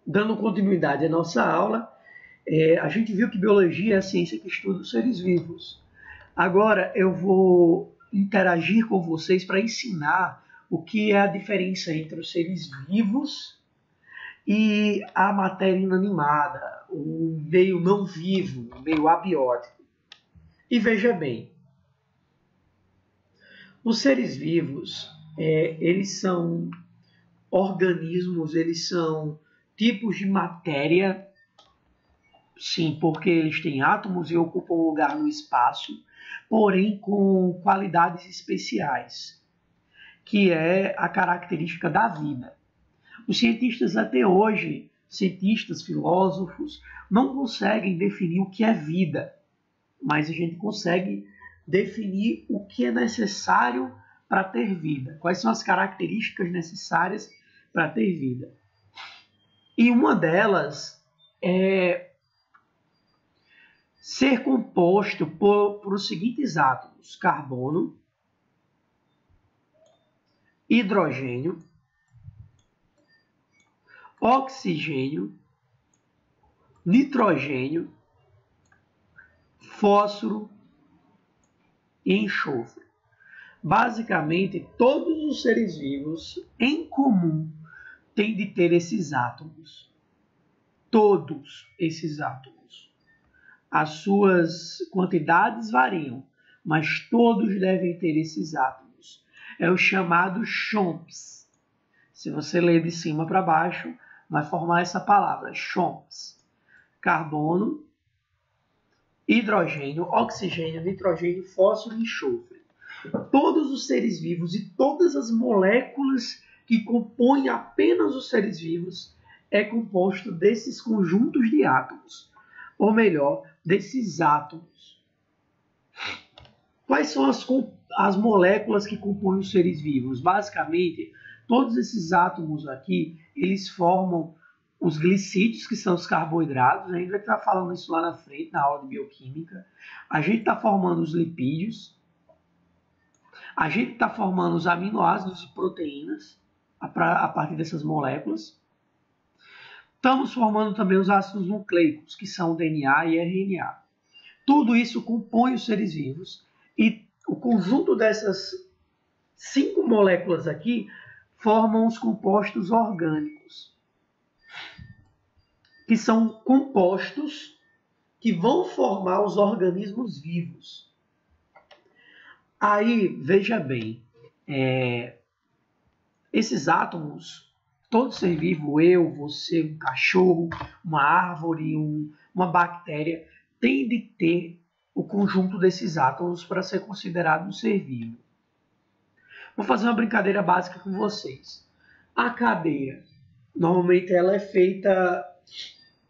Dando continuidade à nossa aula, a gente viu que biologia é a ciência que estuda os seres vivos. Agora eu vou interagir com vocês para ensinar o que é a diferença entre os seres vivos e a matéria inanimada, o meio não vivo, o meio abiótico. E veja bem, os seres vivos, eles são organismos, eles são tipos de matéria, sim, porque eles têm átomos e ocupam lugar no espaço, porém com qualidades especiais, que é a característica da vida. Os cientistas até hoje, cientistas, filósofos, não conseguem definir o que é vida, mas a gente consegue definir o que é necessário para ter vida, quais são as características necessárias para ter vida. E uma delas é ser composto por os seguintes átomos: carbono, hidrogênio, oxigênio, nitrogênio, fósforo e enxofre. Basicamente, todos os seres vivos em comum têm de ter esses átomos. Todos esses átomos. As suas quantidades variam, mas todos devem ter esses átomos. É o chamado CHOMPS. Se você ler de cima para baixo, vai formar essa palavra, CHOMPS. Carbono, hidrogênio, oxigênio, nitrogênio, fósforo e enxofre. Todos os seres vivos e todas as moléculas que compõem apenas os seres vivos é composto desses conjuntos de átomos, ou melhor, desses átomos. Quais são as moléculas que compõem os seres vivos? Basicamente, todos esses átomos aqui, eles formam os glicídios, que são os carboidratos. A gente vai estar falando isso lá na frente, na aula de bioquímica. A gente está formando os lipídios. A gente está formando os aminoácidos e proteínas a partir dessas moléculas. Estamos formando também os ácidos nucleicos, que são o DNA e RNA. Tudo isso compõe os seres vivos e o conjunto dessas 5 moléculas aqui formam os compostos orgânicos, que são compostos que vão formar os organismos vivos. Aí, veja bem, esses átomos, todo ser vivo, eu, você, um cachorro, uma árvore, uma bactéria, tem de ter o conjunto desses átomos para ser considerado um ser vivo. Vou fazer uma brincadeira básica com vocês. A cadeira, normalmente ela é feita,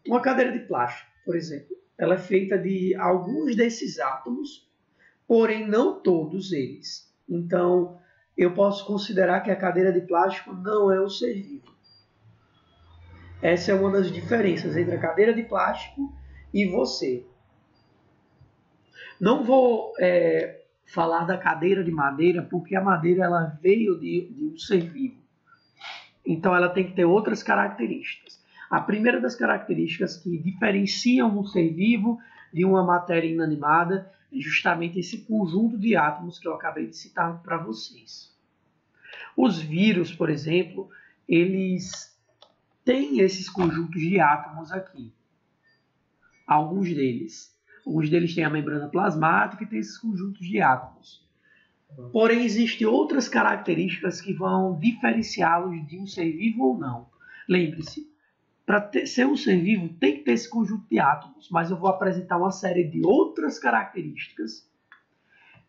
uma cadeira de plástico, por exemplo, ela é feita de alguns desses átomos, porém não todos eles. Então, eu posso considerar que a cadeira de plástico não é um ser vivo. Essa é uma das diferenças entre a cadeira de plástico e você. Não vou falar da cadeira de madeira, porque a madeira ela veio de um ser vivo. Então, ela tem que ter outras características. A primeira das características que diferenciam um ser vivo de uma matéria inanimada é justamente esse conjunto de átomos que eu acabei de citar para vocês. Os vírus, por exemplo, eles têm esses conjuntos de átomos aqui. Alguns deles. Alguns deles têm a membrana plasmática e tem esses conjuntos de átomos. Porém, existem outras características que vão diferenciá-los de um ser vivo ou não. Lembre-se, para ser um ser vivo tem que ter esse conjunto de átomos, mas eu vou apresentar uma série de outras características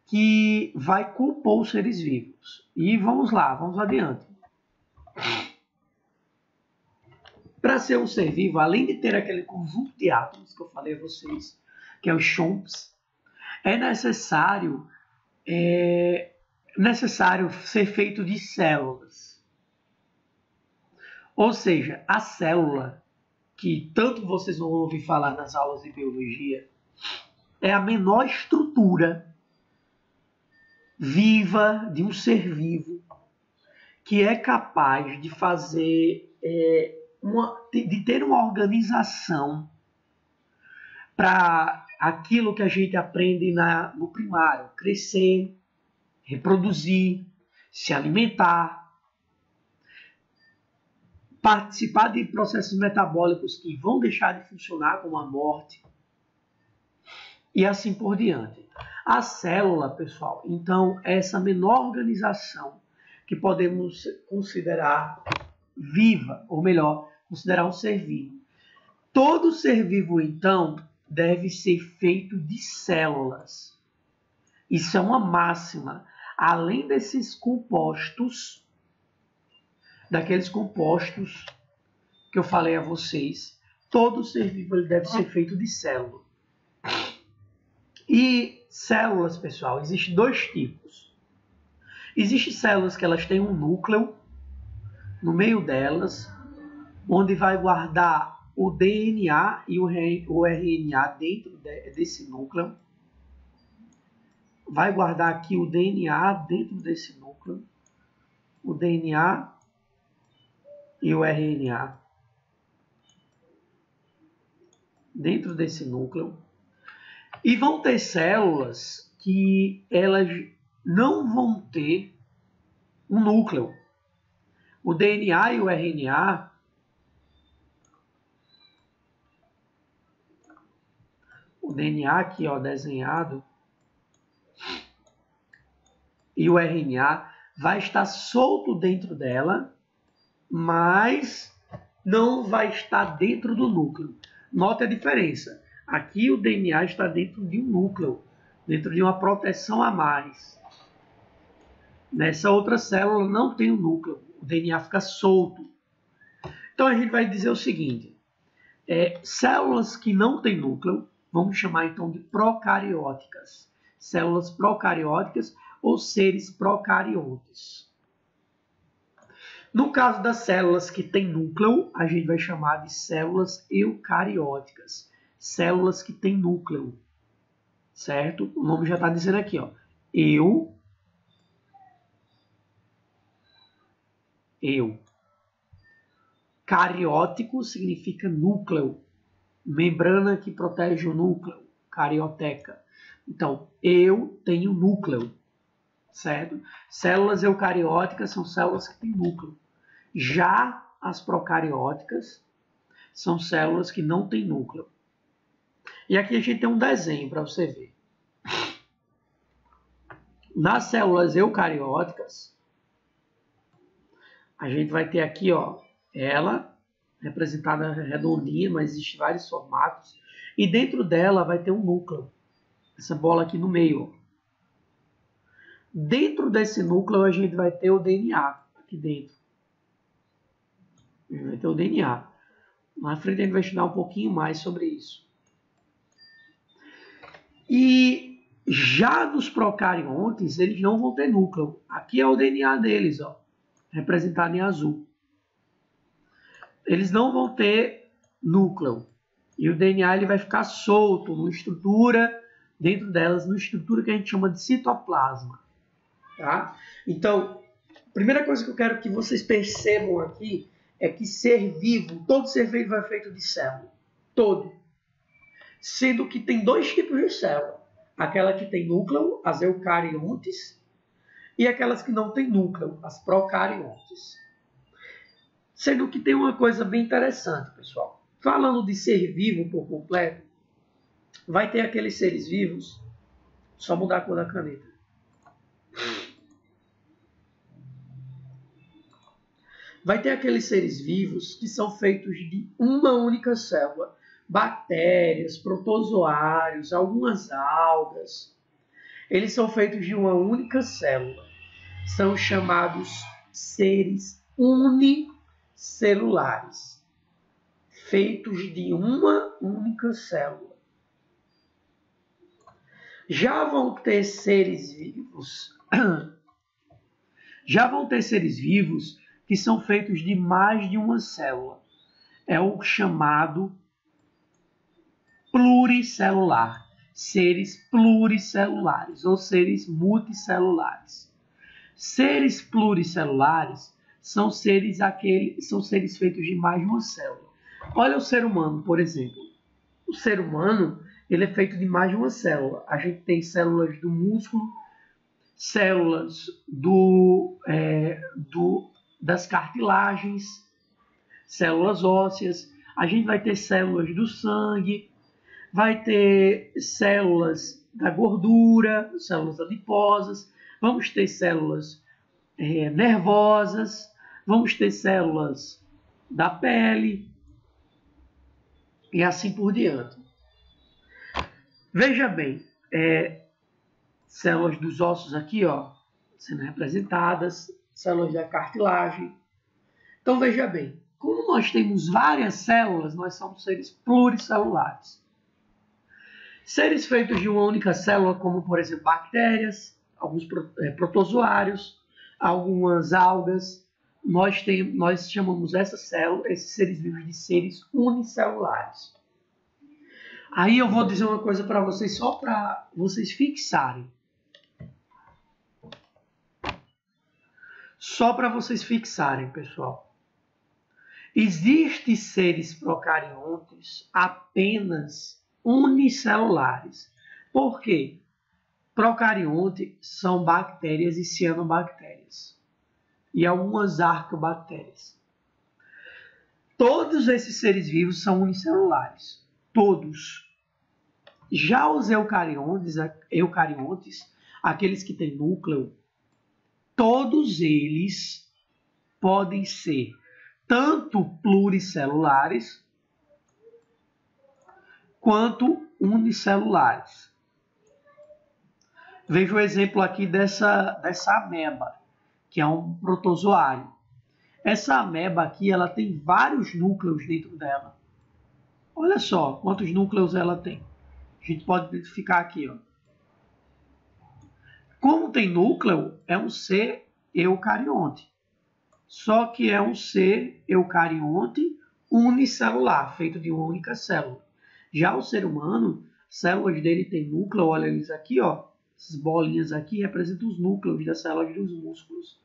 que vai compor os seres vivos. E vamos lá, vamos adiante. Para ser um ser vivo, além de ter aquele conjunto de átomos que eu falei a vocês, que é o CHOMPS, é necessário ser feito de células. Ou seja, a célula, que tanto vocês vão ouvir falar nas aulas de biologia, é a menor estrutura viva de um ser vivo que é capaz de fazer de ter uma organização para aquilo que a gente aprende no primário: crescer, reproduzir, se alimentar, participar de processos metabólicos que vão deixar de funcionar, como a morte, e assim por diante. A célula, pessoal, então, é essa menor organização que podemos considerar viva, ou melhor, considerar um ser vivo. Todo ser vivo, então, deve ser feito de células. Isso é uma máxima. Além desses compostos, daqueles compostos que eu falei a vocês, todo ser vivo ele deve ser feito de célula. E células, pessoal, existem dois tipos. Existem células que elas têm um núcleo no meio delas, onde vai guardar o DNA e o RNA dentro desse núcleo. Vai guardar aqui o DNA dentro desse núcleo. O DNA e o RNA dentro desse núcleo. E vão ter células que elas não vão ter um núcleo. O DNA e o RNA aqui, ó, desenhado, e o RNA vai estar solto dentro dela, mas não vai estar dentro do núcleo. Note a diferença. Aqui o DNA está dentro de um núcleo, dentro de uma proteção a mais. Nessa outra célula não tem um núcleo, o DNA fica solto. Então a gente vai dizer o seguinte: células que não têm núcleo, vamos chamar então de procarióticas. Células procarióticas ou seres procariontes. No caso das células que têm núcleo, a gente vai chamar de células eucarióticas. Células que têm núcleo, certo? O nome já está dizendo aqui, ó. Cariótico significa núcleo. Membrana que protege o núcleo. Carioteca. Então, eu tenho núcleo, certo? Células eucarióticas são células que têm núcleo. Já as procarióticas são células que não têm núcleo. E aqui a gente tem um desenho para você ver. Nas células eucarióticas, a gente vai ter aqui, ó, ela representada redondinha, mas existem vários formatos. E dentro dela vai ter um núcleo. Essa bola aqui no meio. Dentro desse núcleo a gente vai ter o DNA aqui dentro. A gente vai ter o DNA. Na frente a gente vai estudar um pouquinho mais sobre isso. E já dos procariontes, eles não vão ter núcleo. Aqui é o DNA deles, ó, representado em azul. Eles não vão ter núcleo. E o DNA ele vai ficar solto, numa estrutura, dentro delas, numa estrutura que a gente chama de citoplasma. Tá? Então, a primeira coisa que eu quero que vocês percebam aqui é que ser vivo, todo ser vivo é feito de célula. Todo. Sendo que tem dois tipos de célula. Aquela que tem núcleo, as eucariontes, e aquelas que não têm núcleo, as procariontes. Sendo que tem uma coisa bem interessante, pessoal. Falando de ser vivo por completo, vai ter aqueles seres vivos, só mudar a cor da caneta. Vai ter aqueles seres vivos que são feitos de uma única célula. Bactérias, protozoários, algumas algas. Eles são feitos de uma única célula. São chamados seres unicelulares. Feitos de uma única célula. Já vão ter seres vivos. Que são feitos de mais de uma célula. É o chamado pluricelular. Seres pluricelulares ou seres multicelulares. Seres pluricelulares são seres feitos de mais de uma célula. Olha o ser humano, por exemplo. O ser humano, ele é feito de mais de uma célula. A gente tem células do músculo, células das cartilagens, células ósseas. A gente vai ter células do sangue, vai ter células da gordura, células adiposas, vamos ter células nervosas, vamos ter células da pele e assim por diante. Veja bem, células dos ossos aqui, ó, sendo representadas, células da cartilagem. Então veja bem, como nós temos várias células, nós somos seres pluricelulares. Seres feitos de uma única célula, como por exemplo bactérias, alguns protozoários, algumas algas, nós chamamos esses seres vivos de seres unicelulares. Aí eu vou dizer uma coisa para vocês, só para vocês fixarem. Só para vocês fixarem, pessoal. Existem seres procariontes apenas unicelulares. Por quê? Procarionte são bactérias e cianobactérias. E algumas arqueobactérias. Todos esses seres vivos são unicelulares. Todos. Já os eucariontes, aqueles que têm núcleo, todos eles podem ser tanto pluricelulares quanto unicelulares. Veja o exemplo aqui dessa ameba, que é um protozoário. Essa ameba aqui, ela tem vários núcleos dentro dela. Olha só quantos núcleos ela tem. A gente pode identificar aqui, ó. Como tem núcleo, é um ser eucarionte. Só que é um ser eucarionte unicelular, feito de uma única célula. Já o ser humano, células dele tem núcleo, olha eles aqui, ó. Essas bolinhas aqui representam os núcleos das células dos músculos.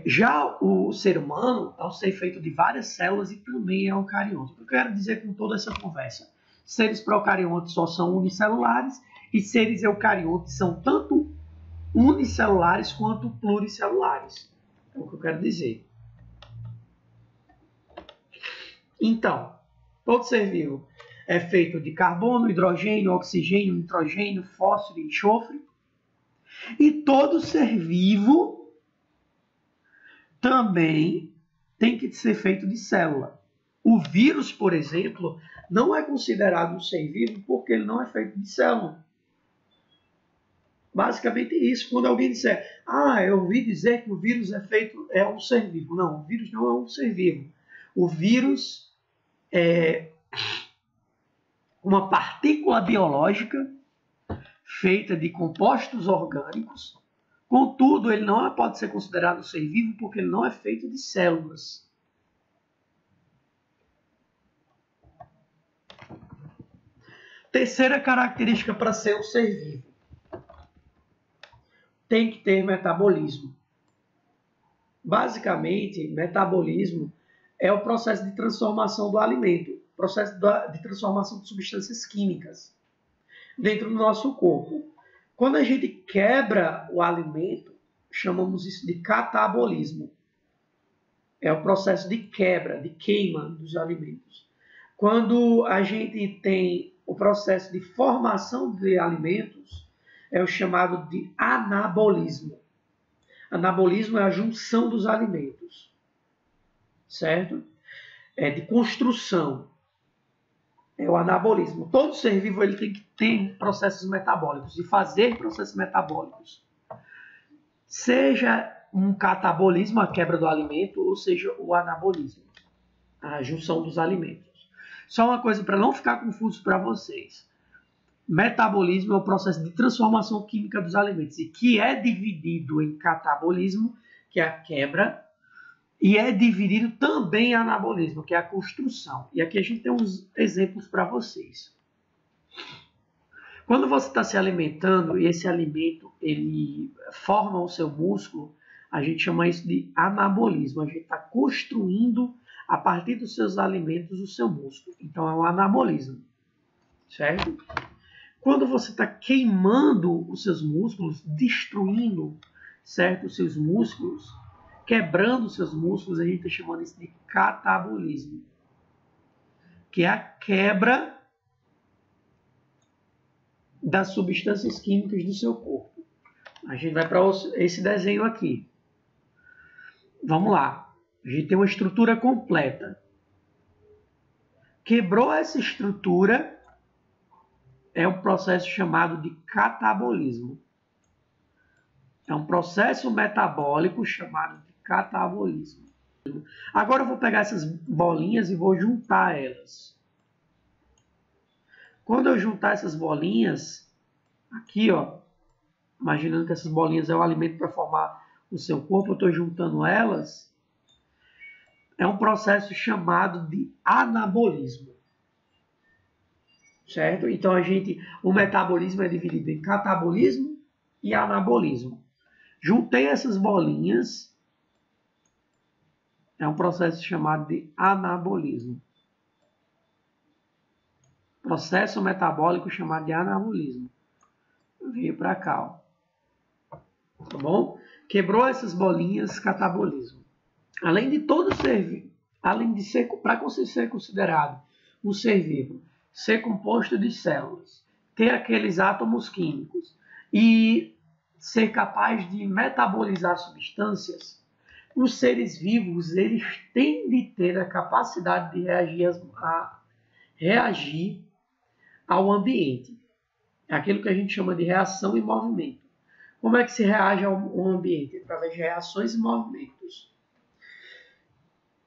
Já o ser humano é um ser feito de várias células e também é eucarionte. O que eu quero dizer com toda essa conversa? Seres procariontes só são unicelulares e seres eucariontes são tanto unicelulares quanto pluricelulares. É o que eu quero dizer. Então, todo ser vivo é feito de carbono, hidrogênio, oxigênio, nitrogênio, fósforo e enxofre. E todo ser vivo também tem que ser feito de célula. O vírus, por exemplo, não é considerado um ser vivo porque ele não é feito de célula. Basicamente isso. Quando alguém disser, eu ouvi dizer que o vírus é um ser vivo. Não, o vírus não é um ser vivo. O vírus é uma partícula biológica feita de compostos orgânicos. Contudo, ele não pode ser considerado um ser vivo porque ele não é feito de células. Terceira característica para ser um ser vivo. Tem que ter metabolismo. Basicamente, metabolismo é o processo de transformação do alimento, processo de transformação de substâncias químicas dentro do nosso corpo. Quando a gente quebra o alimento, chamamos isso de catabolismo. É o processo de quebra, de queima dos alimentos. Quando a gente tem o processo de formação de alimentos, é o chamado de anabolismo. Anabolismo é a junção dos alimentos, certo? É de construção. É o anabolismo. Todo ser vivo ele tem que ter processos metabólicos, de fazer processos metabólicos. Seja um catabolismo, a quebra do alimento, ou seja, o anabolismo, a junção dos alimentos. Só uma coisa para não ficar confuso para vocês. Metabolismo é o processo de transformação química dos alimentos, e que é dividido em catabolismo, que é a quebra, e é dividido também em anabolismo, que é a construção. E aqui a gente tem uns exemplos para vocês. Quando você está se alimentando e esse alimento ele forma o seu músculo, a gente chama isso de anabolismo. A gente está construindo, a partir dos seus alimentos, o seu músculo. Então, é um anabolismo, certo? Quando você está queimando os seus músculos, destruindo, certo, os seus músculos, quebrando os seus músculos, a gente está chamando isso de catabolismo, que é a quebra das substâncias químicas do seu corpo. A gente vai para esse desenho aqui. Vamos lá. A gente tem uma estrutura completa. Quebrou essa estrutura, é um processo chamado de catabolismo. É um processo metabólico chamado de catabolismo. Agora eu vou pegar essas bolinhas e vou juntar elas. Quando eu juntar essas bolinhas, aqui, ó, imaginando que essas bolinhas é o alimento para formar o seu corpo, eu estou juntando elas, é um processo chamado de anabolismo. Certo? Então o metabolismo é dividido em catabolismo e anabolismo. Juntei essas bolinhas, é um processo chamado de anabolismo. Processo metabólico chamado de anabolismo. Veio para cá, ó. Tá bom? Quebrou essas bolinhas, catabolismo. Além de todo ser vivo, para ser considerado um ser vivo, ser composto de células, ter aqueles átomos químicos e ser capaz de metabolizar substâncias, os seres vivos eles têm de ter a capacidade de reagir ao ambiente. É aquilo que a gente chama de reação e movimento. Como é que se reage ao ambiente? Através de reações e movimentos.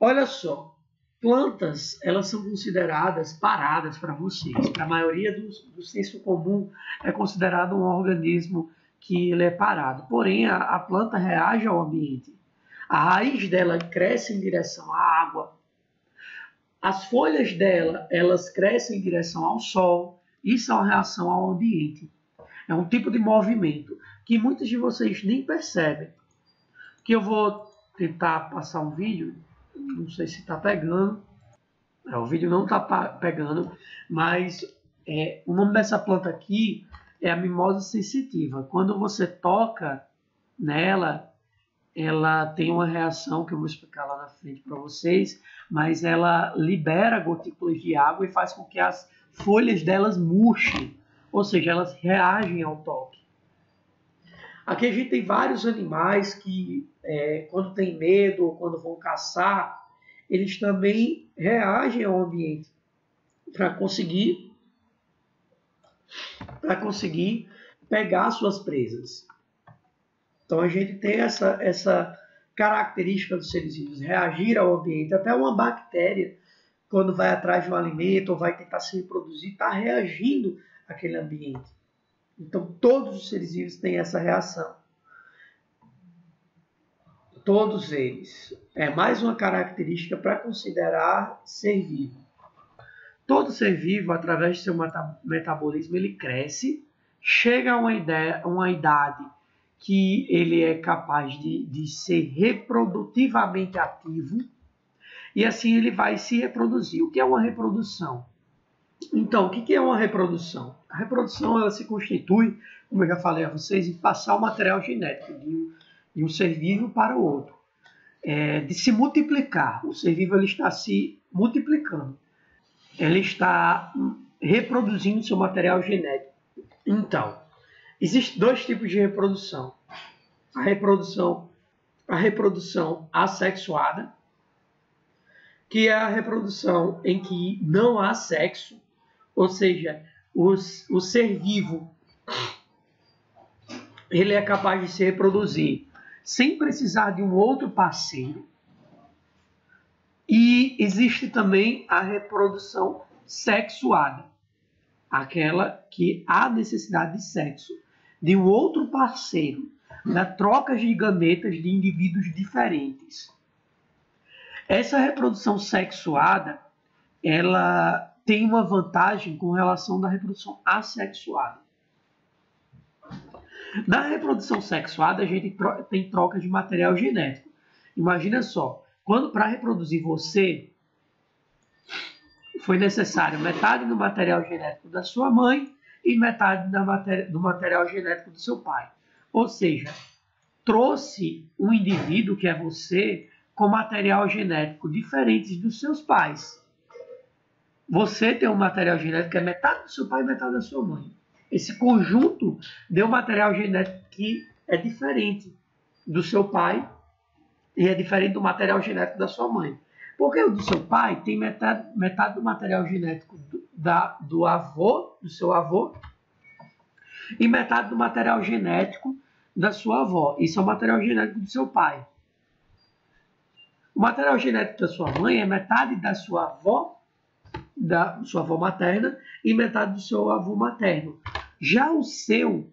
Olha só, plantas, elas são consideradas paradas para vocês. Para a maioria do senso comum, é considerado um organismo que ele é parado. Porém, a planta reage ao ambiente. A raiz dela cresce em direção à água. As folhas dela, elas crescem em direção ao sol. Isso é uma reação ao ambiente. É um tipo de movimento que muitos de vocês nem percebem. Que eu vou tentar passar um vídeo. Não sei se está pegando. O vídeo não está pegando, mas o nome dessa planta aqui é a mimosa sensitiva. Quando você toca nela, ela tem uma reação que eu vou explicar lá na frente para vocês, mas ela libera gotículas de água e faz com que as folhas delas murchem, ou seja, elas reagem ao toque. Aqui a gente tem vários animais que, quando tem medo ou quando vão caçar, eles também reagem ao ambiente para conseguir pegar suas presas. Então a gente tem essa característica dos seres vivos, reagir ao ambiente. Até uma bactéria, quando vai atrás de um alimento ou vai tentar se reproduzir, está reagindo àquele ambiente. Então todos os seres vivos têm essa reação. Todos eles. É mais uma característica para considerar ser vivo. Todo ser vivo, através do seu metabolismo, ele cresce, chega a uma idade que ele é capaz de ser reprodutivamente ativo e assim ele vai se reproduzir. O que é uma reprodução? Então, o que é uma reprodução? A reprodução ela se constitui, como eu já falei a vocês, em passar o material genético de um ser vivo para o outro. De se multiplicar. O ser vivo ele está se multiplicando. Ele está reproduzindo seu material genético. Então, existem dois tipos de reprodução. A reprodução assexuada, que é a reprodução em que não há sexo, ou seja, o ser vivo ele é capaz de se reproduzir sem precisar de um outro parceiro. E existe também a reprodução sexuada, aquela que há necessidade de sexo, de um outro parceiro, da troca de gametas de indivíduos diferentes. Essa reprodução sexuada, ela tem uma vantagem com relação à reprodução assexuada. Na reprodução sexuada, a gente tem troca de material genético. Imagina só, quando para reproduzir você foi necessário metade do material genético da sua mãe e metade do material genético do seu pai. Ou seja, trouxe um indivíduo, que é você, com material genético diferente dos seus pais. Você tem um material genético que é metade do seu pai e metade da sua mãe. Esse conjunto deu material genético que é diferente do seu pai e é diferente do material genético da sua mãe. Porque o do seu pai tem metade do material genético do seu avô, e metade do material genético da sua avó. Isso é o material genético do seu pai. O material genético da sua mãe é metade da sua avó materna, e metade do seu avô materno. Já o seu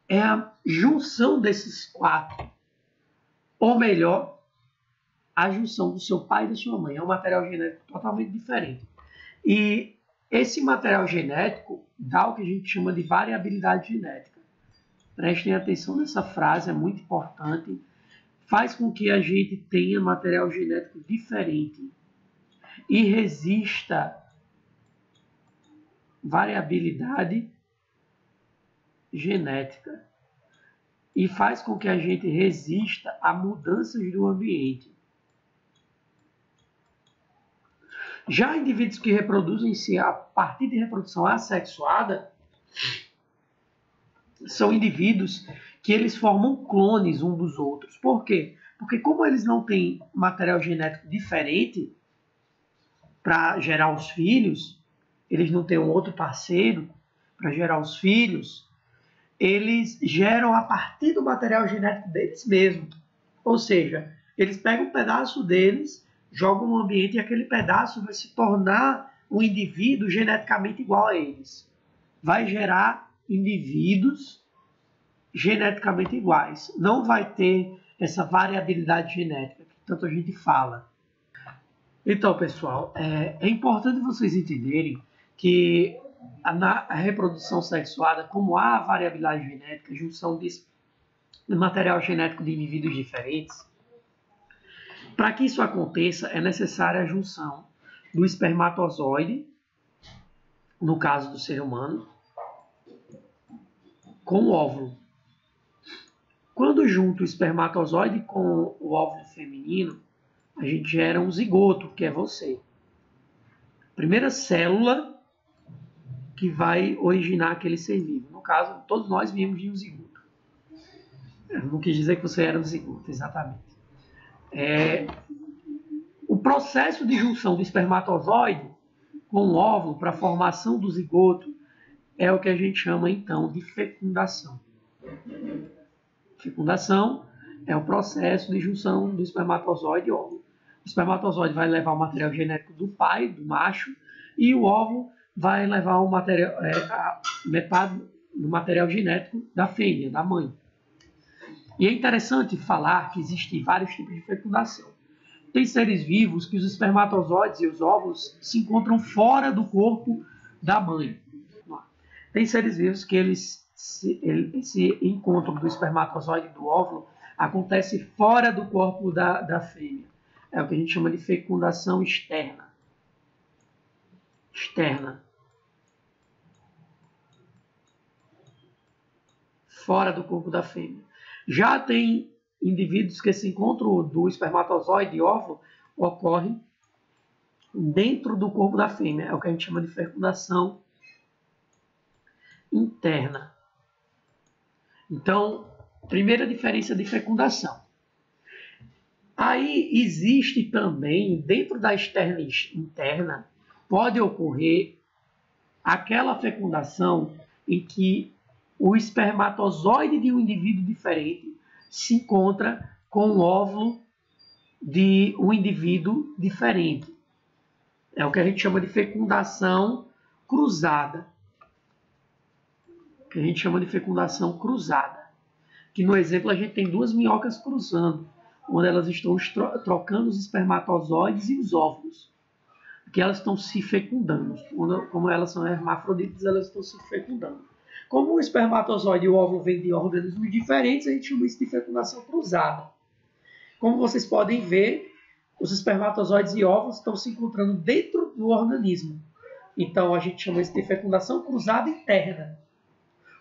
é a junção desses 4. Ou melhor, a junção do seu pai e da sua mãe. É um material genético totalmente diferente. E esse material genético dá o que a gente chama de variabilidade genética. Prestem atenção nessa frase, é muito importante. Faz com que a gente tenha material genético diferente e resista variabilidade genética, e faz com que a gente resista a mudanças do ambiente. Já indivíduos que reproduzem-se a partir de reprodução assexuada são indivíduos que eles formam clones uns dos outros. Por quê? Porque como eles não têm material genético diferente para gerar os filhos, eles não têm um outro parceiro para gerar os filhos, eles geram a partir do material genético deles mesmos. Ou seja, eles pegam um pedaço deles, jogam no ambiente e aquele pedaço vai se tornar um indivíduo geneticamente igual a eles. Vai gerar indivíduos geneticamente iguais. Não vai ter essa variabilidade genética que tanto a gente fala. Então, pessoal, é importante vocês entenderem que na reprodução sexuada, como há variabilidade genética, junção de material genético de indivíduos diferentes, para que isso aconteça, é necessária a junção do espermatozoide, no caso do ser humano, com o óvulo. Quando junta o espermatozoide com o óvulo feminino, a gente gera um zigoto, que é você. Primeira célula que vai originar aquele ser vivo. No caso, todos nós viemos de um zigoto. Eu não quis dizer que você era um zigoto, exatamente. O processo de junção do espermatozoide com o óvulo para a formação do zigoto é o que a gente chama, então, de fecundação. Fecundação é o processo de junção do espermatozoide e óvulo. O espermatozoide vai levar o material genético do pai, do macho, e o óvulo vai levar metade do material genético da fêmea, da mãe. E é interessante falar que existem vários tipos de fecundação. Tem seres vivos que os espermatozoides e os óvulos se encontram fora do corpo da mãe. Tem seres vivos que esse encontro do espermatozoide e do óvulo acontece fora do corpo da fêmea. É o que a gente chama de fecundação externa. Fora do corpo da fêmea. Já tem indivíduos que esse encontro do espermatozoide e óvulo ocorre dentro do corpo da fêmea. É o que a gente chama de fecundação interna. Então, primeira diferença de fecundação. Aí existe também, dentro da externa e interna, pode ocorrer aquela fecundação em que o espermatozoide de um indivíduo diferente se encontra com o óvulo de um indivíduo diferente. É o que a gente chama de fecundação cruzada. Que no exemplo a gente tem duas minhocas cruzando, onde elas estão trocando os espermatozoides e os óvulos. Porque elas estão se fecundando. Como elas são hermafroditas, elas estão se fecundando. Como o espermatozoide e o óvulo vêm de organismos diferentes, a gente chama isso de fecundação cruzada. Como vocês podem ver, os espermatozoides e óvulos estão se encontrando dentro do organismo. Então, a gente chama isso de fecundação cruzada interna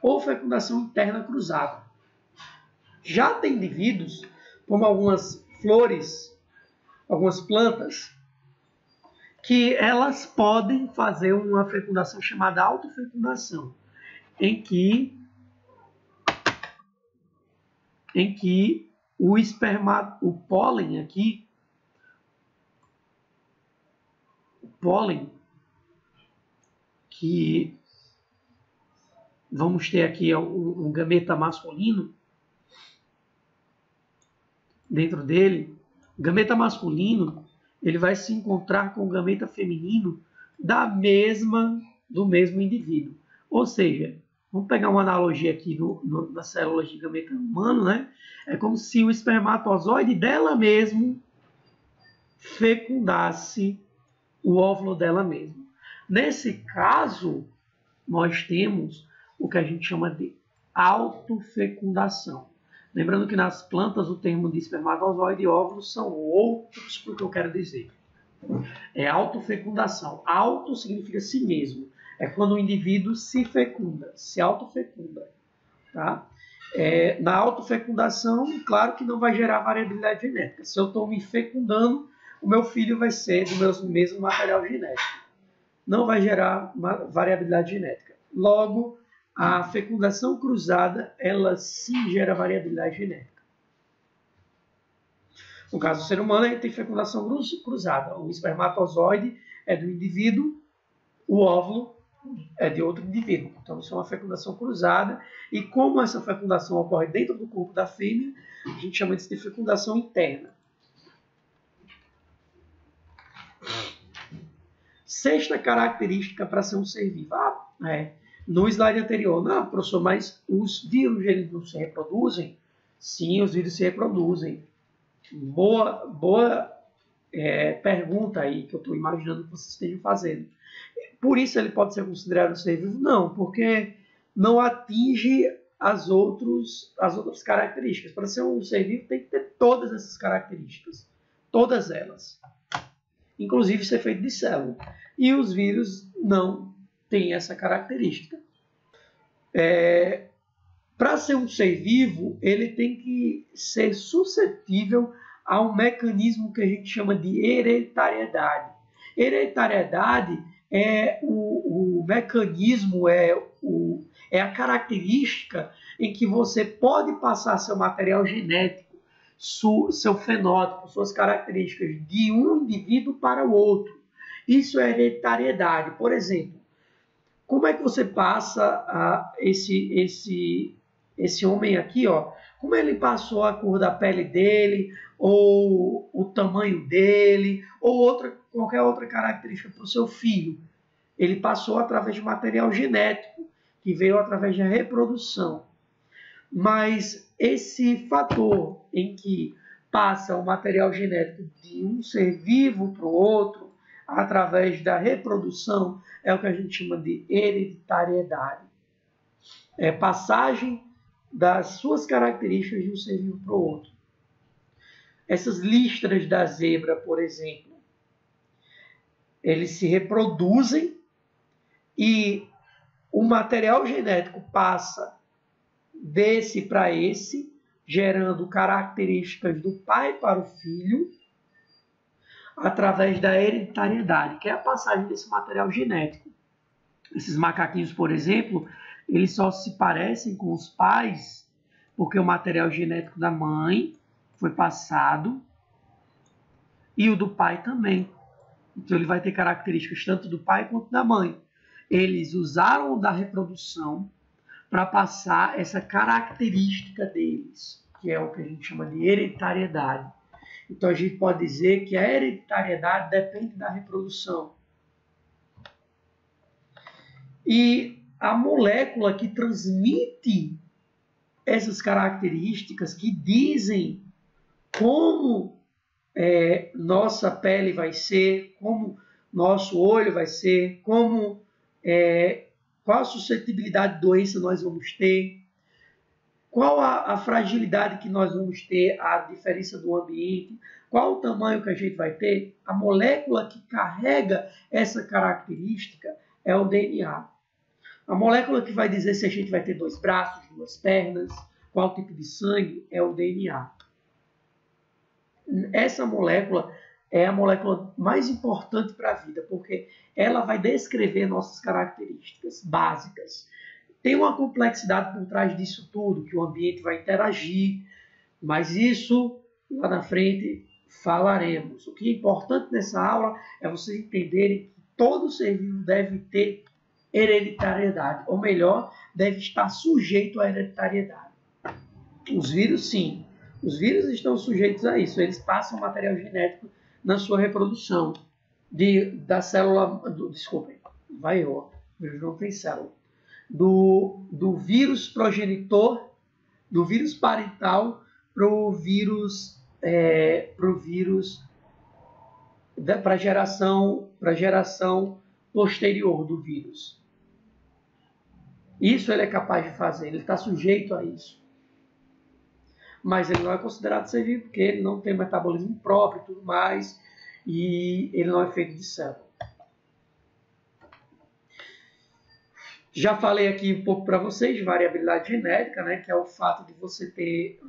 ou fecundação interna cruzada. Já tem indivíduos, como algumas flores, algumas plantas, que elas podem fazer uma fecundação chamada autofecundação, em que o pólen aqui, que vamos ter aqui um gameta masculino dentro dele, o gameta masculino ele vai se encontrar com o gameta feminino do mesmo indivíduo. Ou seja, vamos pegar uma analogia aqui das células de gameta humano, né? É como se o espermatozoide dela mesmo fecundasse o óvulo dela mesma. Nesse caso, nós temos o que a gente chama de autofecundação. Lembrando que nas plantas o termo de espermatozoide e óvulo são outros para o que eu quero dizer. É autofecundação. Auto significa si mesmo. É quando o indivíduo se fecunda, se autofecunda. Tá? Na autofecundação, claro que não vai gerar variabilidade genética. Se eu estou me fecundando, o meu filho vai ser do meu mesmo material genético. Não vai gerar variabilidade genética. Logo, a fecundação cruzada, ela sim gera variabilidade genética. No caso do ser humano, a gente tem fecundação cruzada. O espermatozoide é do indivíduo, o óvulo é de outro indivíduo. Então, isso é uma fecundação cruzada. E como essa fecundação ocorre dentro do corpo da fêmea, a gente chama isso de fecundação interna. Sexta característica para ser um ser vivo. No slide anterior, não, professor, mas os vírus eles não se reproduzem? Sim, os vírus se reproduzem. Boa pergunta aí que eu estou imaginando que vocês estejam fazendo. Por isso ele pode ser considerado um ser vivo? Não, porque não atinge as outras características. Para ser um ser vivo tem que ter todas essas características. Todas elas. Inclusive ser feito de célula. E os vírus não têm essa característica. Para ser um ser vivo, ele tem que ser suscetível a um mecanismo que a gente chama de hereditariedade. Hereditariedade é o mecanismo, é a característica em que você pode passar seu material genético, seu fenótipo, suas características de um indivíduo para o outro. Isso é hereditariedade. Por exemplo, como é que você passa esse homem aqui, ó, como ele passou a cor da pele dele, ou o tamanho dele, ou qualquer outra característica para o seu filho? Ele passou através de material genético, que veio através da reprodução. Mas esse fator em que passa o material genético de um ser vivo para o outro, através da reprodução, é o que a gente chama de hereditariedade. É passagem das suas características de um ser vivo para o outro. Essas listras da zebra, por exemplo, eles se reproduzem e o material genético passa desse para esse, gerando características do pai para o filho, através da hereditariedade, que é a passagem desse material genético. Esses macaquinhos, por exemplo, eles só se parecem com os pais porque o material genético da mãe foi passado e o do pai também. Então ele vai ter características tanto do pai quanto da mãe. Eles usaram o da reprodução para passar essa característica deles, que é o que a gente chama de hereditariedade. Então a gente pode dizer que a hereditariedade depende da reprodução. E a molécula que transmite essas características, que dizem como nossa pele vai ser, como nosso olho vai ser, como qual a suscetibilidade de doença nós vamos ter, qual a fragilidade que nós vamos ter, a diferença do ambiente, qual o tamanho que a gente vai ter. A molécula que carrega essa característica é o DNA. A molécula que vai dizer se a gente vai ter 2 braços, 2 pernas, qual tipo de sangue, é o DNA. Essa molécula é a molécula mais importante para a vida, porque ela vai descrever nossas características básicas. Tem uma complexidade por trás disso tudo, que o ambiente vai interagir, mas isso lá na frente falaremos. O que é importante nessa aula é vocês entenderem que todo ser vivo deve ter hereditariedade, ou melhor, deve estar sujeito à hereditariedade. Os vírus, sim. Os vírus estão sujeitos a isso. Eles passam material genético na sua reprodução da célula... Desculpem, vai eu. O vírus não tem célula. Do vírus progenitor, do vírus parental para o vírus para a geração posterior do vírus. Isso ele é capaz de fazer, ele está sujeito a isso. Mas ele não é considerado ser vivo porque ele não tem metabolismo próprio e tudo mais, e ele não é feito de célula. Já falei aqui um pouco para vocês de variabilidade genética, né, que é o fato de você ter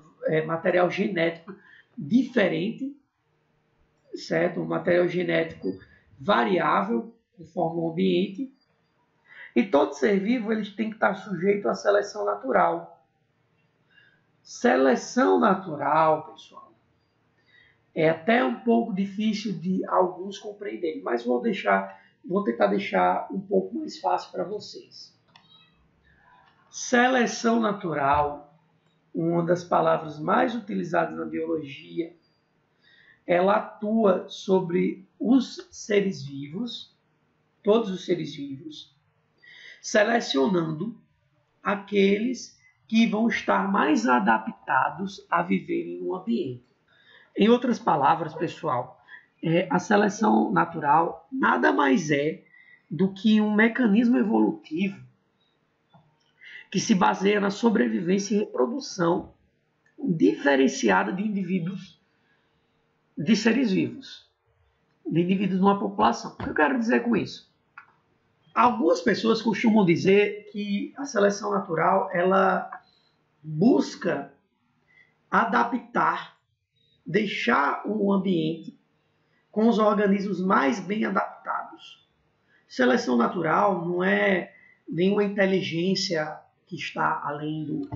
material genético diferente, certo? Um material genético variável conforme o ambiente. E todo ser vivo ele tem que estar sujeito à seleção natural. Seleção natural, pessoal, é até um pouco difícil de alguns compreenderem, mas vou tentar deixar um pouco mais fácil para vocês. Seleção natural, uma das palavras mais utilizadas na biologia, ela atua sobre os seres vivos, todos os seres vivos, selecionando aqueles que vão estar mais adaptados a viver em um ambiente. Em outras palavras, pessoal, a seleção natural nada mais é do que um mecanismo evolutivo que se baseia na sobrevivência e reprodução diferenciada de indivíduos, de seres vivos, de indivíduos numa população. O que eu quero dizer com isso? Algumas pessoas costumam dizer que a seleção natural ela busca adaptar, deixar o ambiente com os organismos mais bem adaptados. Seleção natural não é nenhuma inteligência que está além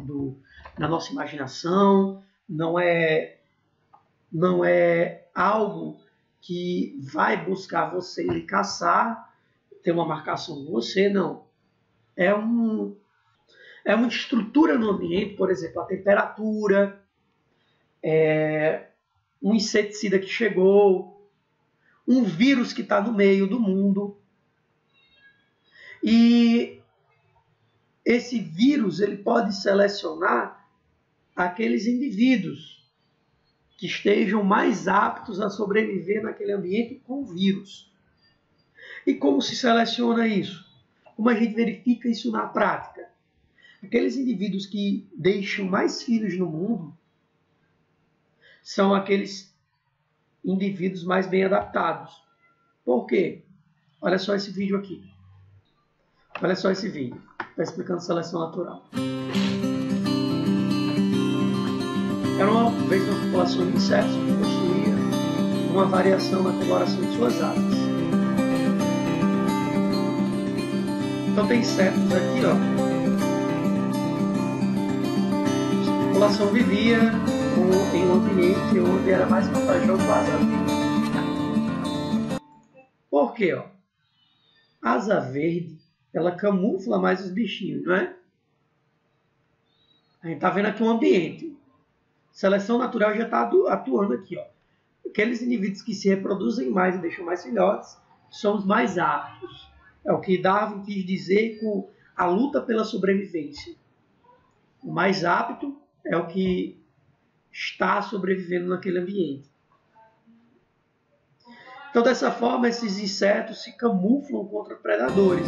da nossa imaginação, não é algo que vai buscar você e caçar, ter uma marcação com você, não. É uma estrutura no ambiente, por exemplo, a temperatura, um inseticida que chegou, um vírus que está no meio do mundo. E esse vírus ele pode selecionar aqueles indivíduos que estejam mais aptos a sobreviver naquele ambiente com o vírus. E como se seleciona isso? Como a gente verifica isso na prática? Aqueles indivíduos que deixam mais filhos no mundo são aqueles indivíduos mais bem adaptados. Por quê? Olha só esse vídeo aqui. Olha só esse vídeo. Está explicando seleção natural. Era uma vez uma população de insetos que possuía uma variação na coloração de suas asas. Então tem insetos aqui, ó. A população vivia em um ambiente onde era mais vantajoso a asa verde. Por quê? Ó? A asa verde, ela camufla mais os bichinhos, não é? A gente está vendo aqui um ambiente. Seleção natural já está atuando aqui. Ó. Aqueles indivíduos que se reproduzem mais e deixam mais filhotes são os mais aptos. É o que Darwin quis dizer com a luta pela sobrevivência. O mais apto é o que está sobrevivendo naquele ambiente. Então, dessa forma, esses insetos se camuflam contra predadores.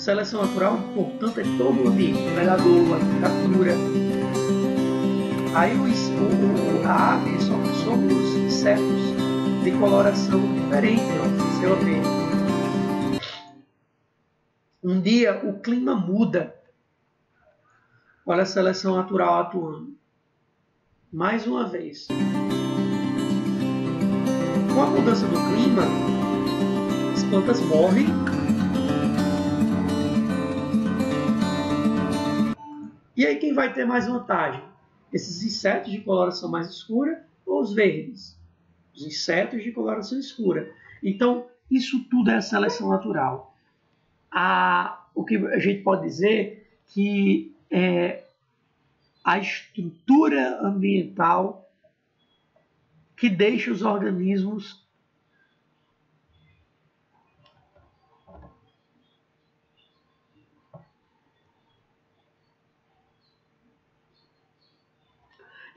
Seleção natural, portanto, é todo o ambiente, o predador, a temperatura. Aí a ave somos insetos de coloração diferente, ó, seu ambiente. Um dia o clima muda. Olha a seleção natural atuando. Mais uma vez. Com a mudança do clima, as plantas morrem. E aí quem vai ter mais vantagem? Esses insetos de coloração mais escura ou os verdes? Os insetos de coloração escura. Então, isso tudo é a seleção natural. O que a gente pode dizer que a estrutura ambiental que deixa os organismos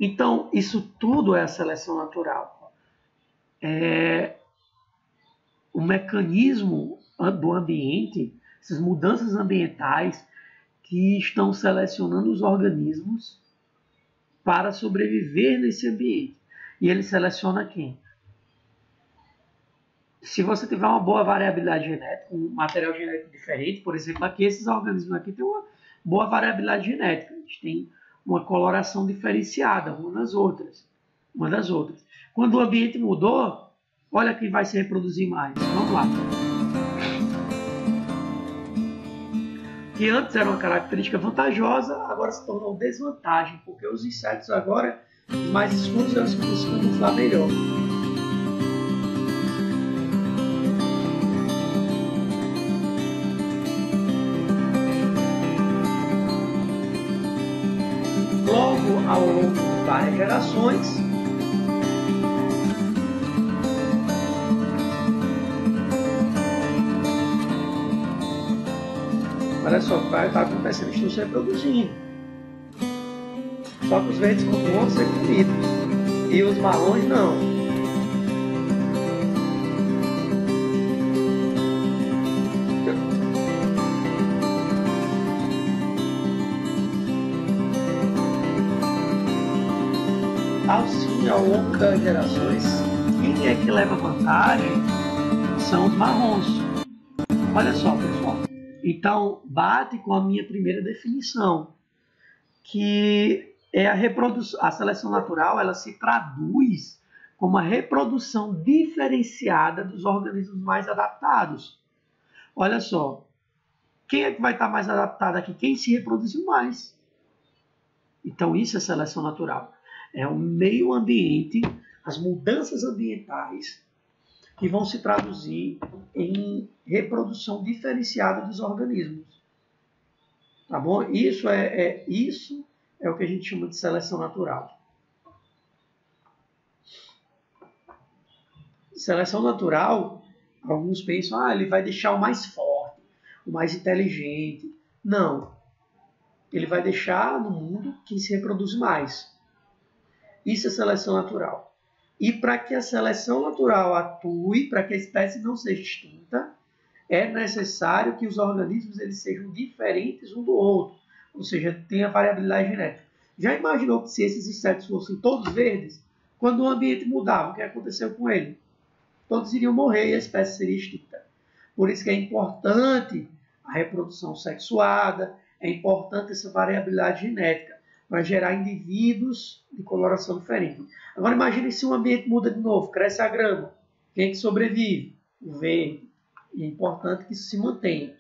Então, isso tudo é a seleção natural. O mecanismo do ambiente, essas mudanças ambientais que estão selecionando os organismos para sobreviver nesse ambiente. E ele seleciona quem? Se você tiver uma boa variabilidade genética, um material genético diferente, por exemplo, aqui esses organismos aqui têm uma boa variabilidade genética. Eles têm uma coloração diferenciada uma das outras. Quando o ambiente mudou, olha quem vai se reproduzir mais. Vamos lá. Que antes era uma característica vantajosa, agora se tornou desvantagem, porque os insetos agora, mais escuros, eles vão se camuflar melhor. Logo ao longo de várias gerações, olha só o que vai estar acontecendo, eles estão se reproduzindo. Só que os verdes continuam ser comidos e os marrons não. Assim, ao longo das gerações, quem é que leva vantagem são os marrons. Olha só, pessoal. Então, bate com a minha primeira definição, que é a seleção natural, ela se traduz como a reprodução diferenciada dos organismos mais adaptados. Olha só, quem é que vai estar mais adaptado aqui? Quem se reproduziu mais. Então, isso é seleção natural. É o meio ambiente, as mudanças ambientais que vão se traduzir em reprodução diferenciada dos organismos. Tá bom? Isso é o que a gente chama de seleção natural. Seleção natural, alguns pensam, ele vai deixar o mais forte, o mais inteligente. Não. Ele vai deixar no mundo quem se reproduz mais. Isso é seleção natural. E para que a seleção natural atue, para que a espécie não seja extinta, é necessário que os organismos eles sejam diferentes um do outro, ou seja, tenha variabilidade genética. Já imaginou que se esses insetos fossem todos verdes, quando o ambiente mudava, o que aconteceu com ele? Todos iriam morrer e a espécie seria extinta. Por isso que é importante a reprodução sexuada, é importante essa variabilidade genética, para gerar indivíduos de coloração diferente. Agora imagine se o ambiente muda de novo, cresce a grama. Quem é que sobrevive? O verde. E é importante que isso se mantenha.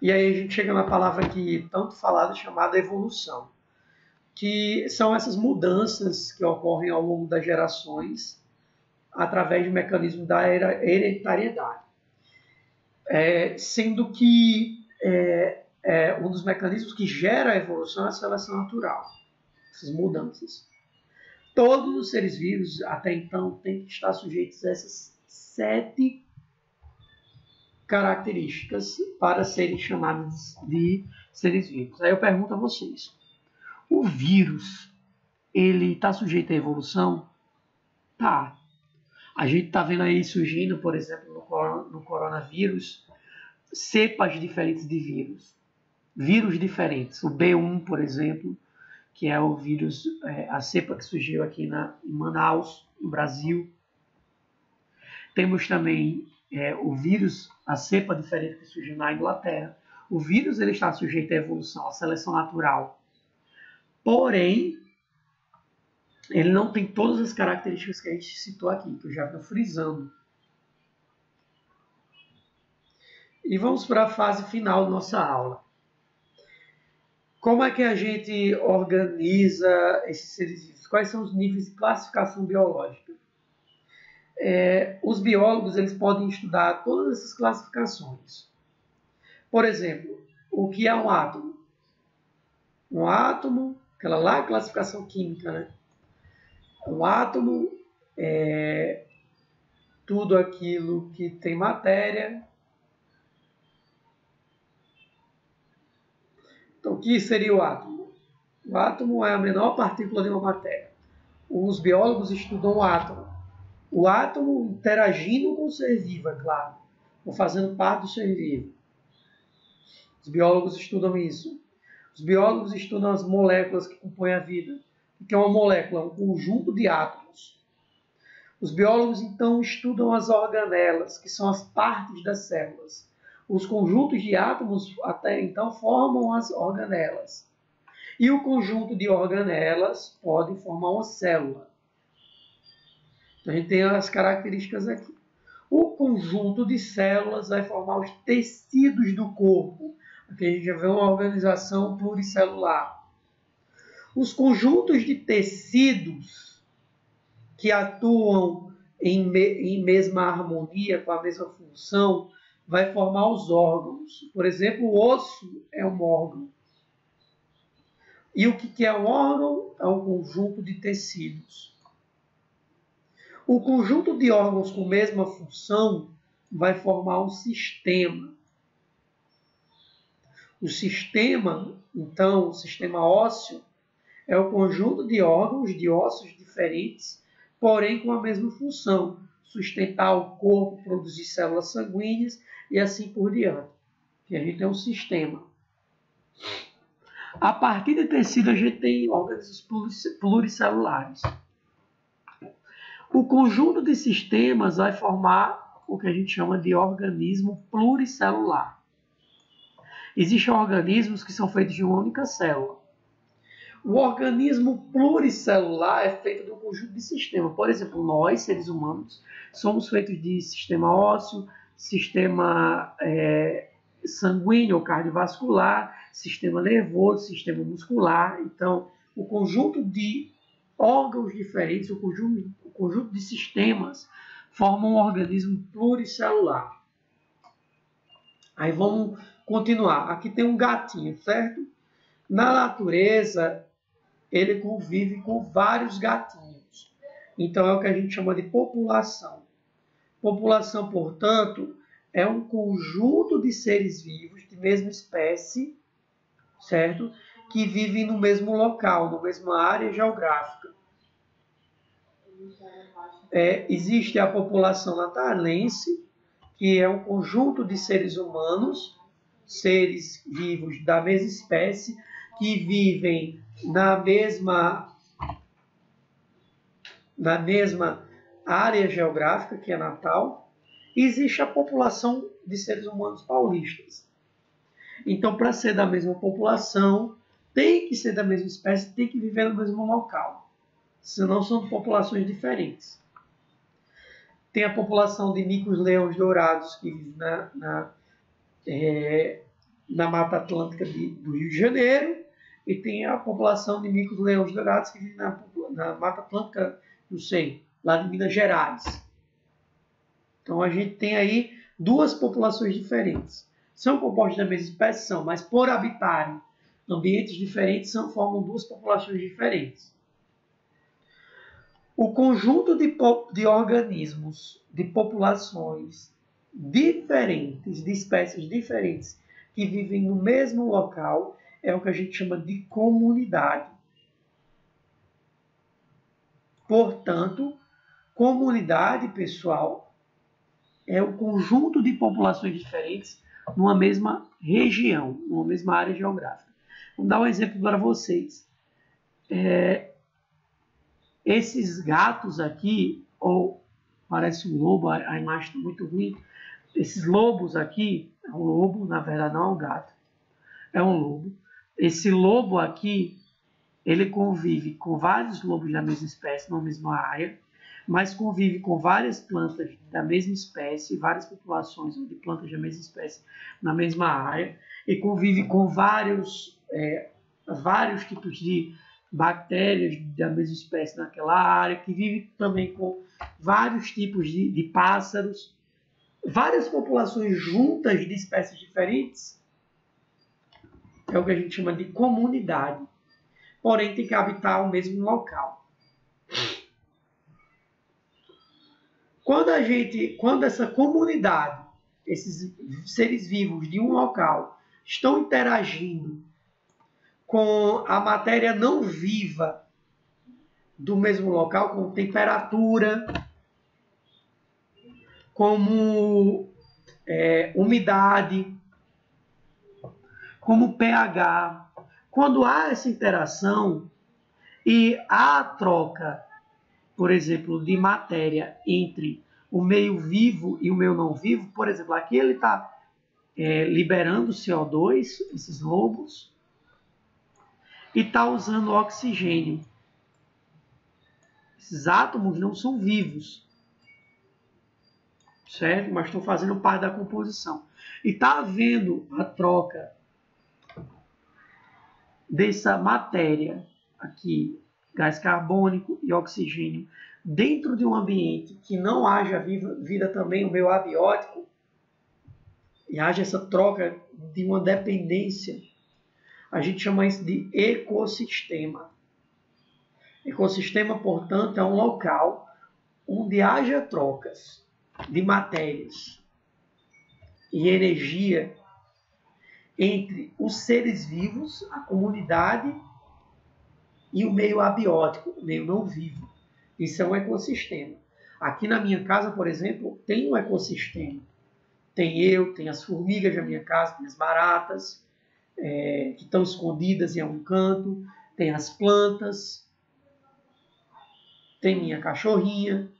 E aí a gente chega na palavra aqui tanto falada, chamada evolução, que são essas mudanças que ocorrem ao longo das gerações através do mecanismo da hereditariedade. Sendo que um dos mecanismos que gera a evolução é a seleção natural, essas mudanças. Todos os seres vivos, até então, têm que estar sujeitos a essas 7 características para serem chamados de seres vivos. Aí eu pergunto a vocês, o vírus, ele está sujeito à evolução? Tá. A gente está vendo aí surgindo, por exemplo, no coronavírus, cepas diferentes de vírus diferentes. O B1, por exemplo, que é o vírus, a cepa que surgiu aqui em Manaus, no Brasil. Temos também o vírus, a cepa diferente que surgiu na Inglaterra. O vírus ele está sujeito à evolução, à seleção natural. Porém, ele não tem todas as características que a gente citou aqui, que eu já estou frisando. E vamos para a fase final da nossa aula. Como é que a gente organiza esses seres vivos? Quais são os níveis de classificação biológica? Os biólogos eles podem estudar todas essas classificações. Por exemplo, o que é um átomo? Um átomo, aquela lá é classificação química, né? Um átomo é tudo aquilo que tem matéria. Então, o que seria o átomo? O átomo é a menor partícula de uma matéria. Os biólogos estudam o átomo. O átomo interagindo com o ser vivo, é claro, ou fazendo parte do ser vivo. Os biólogos estudam isso. Os biólogos estudam as moléculas que compõem a vida. O que é uma molécula? Um conjunto de átomos. Os biólogos, então, estudam as organelas, que são as partes das células. Os conjuntos de átomos, até então, formam as organelas. E o conjunto de organelas pode formar uma célula. Então, a gente tem as características aqui. O conjunto de células vai formar os tecidos do corpo. Aqui a gente já vê uma organização pluricelular. Os conjuntos de tecidos que atuam em mesma harmonia, com a mesma função, vai formar os órgãos. Por exemplo, o osso é um órgão. E o que é um órgão? É um conjunto de tecidos. O conjunto de órgãos com mesma função vai formar um sistema. O sistema, então, o sistema ósseo, é o conjunto de órgãos, de ossos diferentes, porém com a mesma função, sustentar o corpo, produzir células sanguíneas e assim por diante. E a gente tem um sistema. A partir de tecido, a gente tem organismos pluricelulares. O conjunto de sistemas vai formar o que a gente chama de organismo pluricelular. Existem organismos que são feitos de uma única célula. O organismo pluricelular é feito de um conjunto de sistemas. Por exemplo, nós, seres humanos, somos feitos de sistema ósseo, sistema sanguíneo ou cardiovascular, sistema nervoso, sistema muscular. Então, o conjunto de órgãos diferentes, o conjunto de sistemas, formam um organismo pluricelular. Aí vamos continuar. Aqui tem um gatinho, certo? Na natureza, ele convive com vários gatinhos. Então, é o que a gente chama de população. População, portanto, é um conjunto de seres vivos de mesma espécie, certo? Que vivem no mesmo local, na mesma área geográfica. Existe a população natalense, que é um conjunto de seres humanos, seres vivos da mesma espécie, que vivem na mesma área geográfica, que é Natal. Existe a população de seres humanos paulistas. Então, para ser da mesma população, tem que ser da mesma espécie, tem que viver no mesmo local. Senão são populações diferentes. Tem a população de micos-leões dourados, que vive na Mata Atlântica do Rio de Janeiro, e tem a população de micos-leões dourados, que vive na Mata Atlântica, não sei, lá de Minas Gerais. Então a gente tem aí duas populações diferentes. São compostas da mesma espécie, são, mas por habitarem ambientes diferentes, formam duas populações diferentes. O conjunto de organismos, de populações diferentes, de espécies diferentes, que vivem no mesmo local, é o que a gente chama de comunidade. Portanto, comunidade, pessoal, é o conjunto de populações diferentes numa mesma região, numa mesma área geográfica. Vou dar um exemplo para vocês. Esses gatos aqui, ou parece um lobo, a imagem está muito ruim. Esses lobos aqui, é um lobo, na verdade não é um gato, é um lobo. Esse lobo aqui, ele convive com vários lobos da mesma espécie, na mesma área, mas convive com várias plantas da mesma espécie, várias populações de plantas da mesma espécie na mesma área, e convive com vários tipos de bactérias da mesma espécie naquela área, que vive também com vários tipos de pássaros, várias populações juntas de espécies diferentes, é o que a gente chama de comunidade, porém tem que habitar o mesmo local. Quando essa comunidade, esses seres vivos de um local, estão interagindo com a matéria não viva do mesmo local, como temperatura, como umidade, como pH. Quando há essa interação e há a troca, por exemplo, de matéria entre o meio vivo e o meio não vivo, por exemplo, aqui ele está liberando CO2, esses lobos, e está usando oxigênio. Esses átomos não são vivos, certo? Mas estão fazendo parte da composição. E está havendo a troca dessa matéria aqui, gás carbônico e oxigênio, dentro de um ambiente que não haja vida também, o meio abiótico, e haja essa troca de uma dependência, a gente chama isso de ecossistema. Ecossistema, portanto, é um local onde haja trocas de matérias e energia entre os seres vivos, a comunidade, e o meio abiótico, o meio não vivo. Isso é um ecossistema. Aqui na minha casa, por exemplo, tem um ecossistema. Tem as formigas da minha casa, tem as baratas, que estão escondidas em algum canto, tem as plantas, tem minha cachorrinha.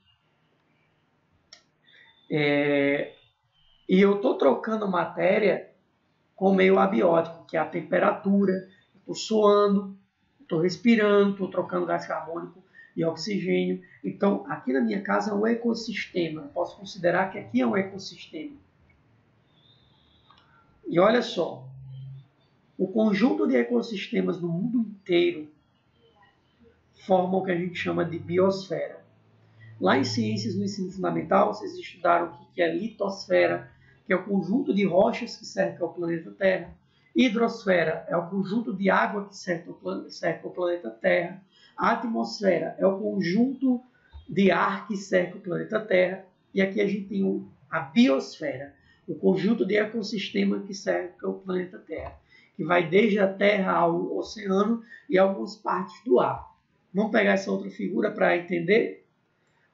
E eu estou trocando matéria com o meio abiótico, que é a temperatura. Estou suando, estou respirando, estou trocando gás carbônico e oxigênio. Então, aqui na minha casa é um ecossistema. Eu posso considerar que aqui é um ecossistema. E olha só, o conjunto de ecossistemas no mundo inteiro formam o que a gente chama de biosfera. Lá em ciências, no ensino fundamental, vocês estudaram o que é litosfera, que é o conjunto de rochas que cerca o planeta Terra. Hidrosfera é o conjunto de água que cerca o planeta Terra. A atmosfera é o conjunto de ar que cerca o planeta Terra. E aqui a gente tem a biosfera, o conjunto de ecossistema que cerca o planeta Terra, que vai desde a Terra ao oceano e algumas partes do ar. Vamos pegar essa outra figura para entender?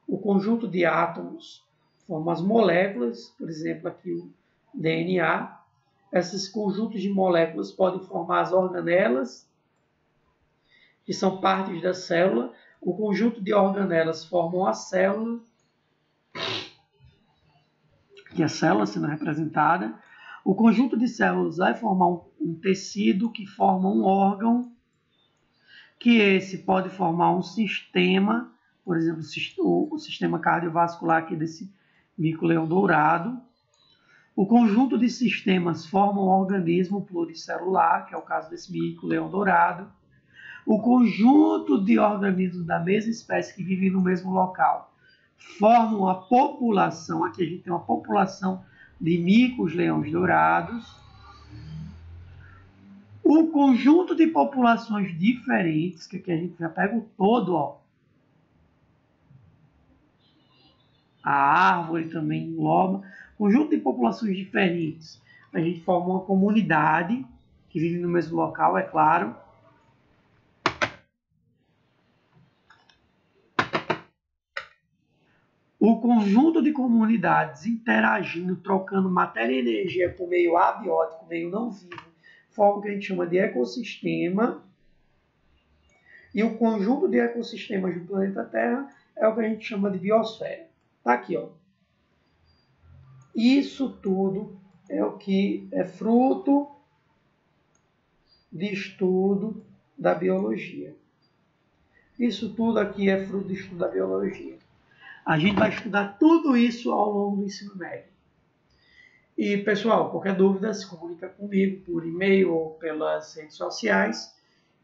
O conjunto de átomos forma as moléculas, por exemplo, aqui o DNA. Esses conjuntos de moléculas podem formar as organelas, que são partes da célula. O conjunto de organelas formam a célula, que é a célula sendo representada. O conjunto de células vai formar um tecido que forma um órgão, que esse pode formar um sistema, por exemplo, o sistema cardiovascular aqui desse mico-leão dourado. O conjunto de sistemas forma um organismo pluricelular, que é o caso desse mico-leão dourado. O conjunto de organismos da mesma espécie que vivem no mesmo local formam a população. Aqui a gente tem uma população de micos-leões dourados. O conjunto de populações diferentes, que aqui a gente já pega o todo, ó. A árvore também engloba. Conjunto de populações diferentes. A gente forma uma comunidade que vive no mesmo local, é claro. o conjunto de comunidades interagindo, trocando matéria e energia por meio abiótico, meio não vivo, forma o que a gente chama de ecossistema. E o conjunto de ecossistemas do planeta Terra é o que a gente chama de biosfera. Tá aqui, ó. Isso tudo é o que é fruto de estudo da biologia. Isso tudo aqui é fruto de estudo da biologia. A gente vai estudar tudo isso ao longo do ensino médio. E, pessoal, qualquer dúvida, se comunica comigo por e-mail ou pelas redes sociais,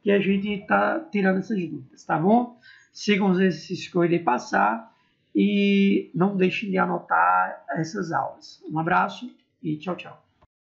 que a gente está tirando essas dúvidas, tá bom? Sigam os exercícios que eu irei passar e não deixem de anotar essas aulas. Um abraço e tchau, tchau.